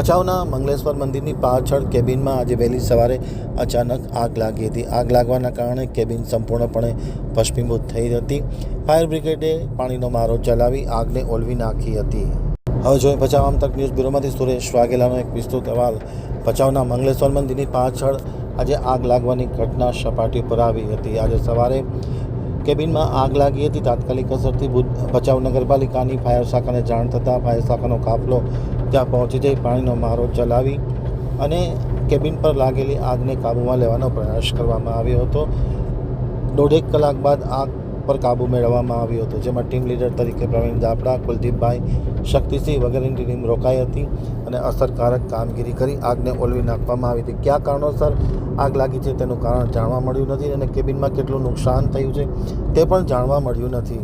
ભચાઉના મંગલેશ્વર મંદિરની પાછળ કેબિનમાં આજે વહેલી સવારે અચાનક આગ લાગી હતી. આગ લાગવાના કારણે કેબિન સંપૂર્ણપણે ભસ્મીભૂત થઈ હતી. ફાયર બ્રિગેડે પાણીનો મારો ચલાવી આગને ઓલવી નાખી હતી. હવે જોઈએ ભચાઉ આમતક ન્યૂઝ બ્યુરોમાંથી સુરેશ વાઘેલાનો એક વિસ્તૃત અહેવાલ. ભચાઉના મંગલેશ્વર મંદિરની પાછળ આજે આગ લાગવાની ઘટના સપાટી પર આવી હતી. આજે સવારે કેબિનમાં આગ લાગી હતી. તાત્કાલિક અસરથી ભચાઉ નગરપાલિકાની ફાયર શાખાને જાણ થતાં ફાયર શાખાનો કાફલો ત્યાં પહોંચી જઈ પાણીનો મારો ચલાવી અને કેબિન પર લાગેલી આગને કાબૂમાં લેવાનો પ્રયાસ કરવામાં આવ્યો હતો. 1.5 કલાક બાદ આગ પર કાબૂ મેળવવામાં આવ્યો હતો, જેમાં ટીમ લીડર તરીકે પ્રવીણ દાપડા, કુલદીપભાઈ, શક્તિસિંહ વગેરેની ટીમ રોકાઈ હતી અને અસરકારક કામગીરી કરી આગને ઓલવી નાખવામાં આવી હતી. કયા કારણોસર આગ લાગી છે તેનું કારણ જાણવા મળ્યું નથી અને કેબિનમાં કેટલું નુકસાન થયું છે તે પણ જાણવા મળ્યું નથી.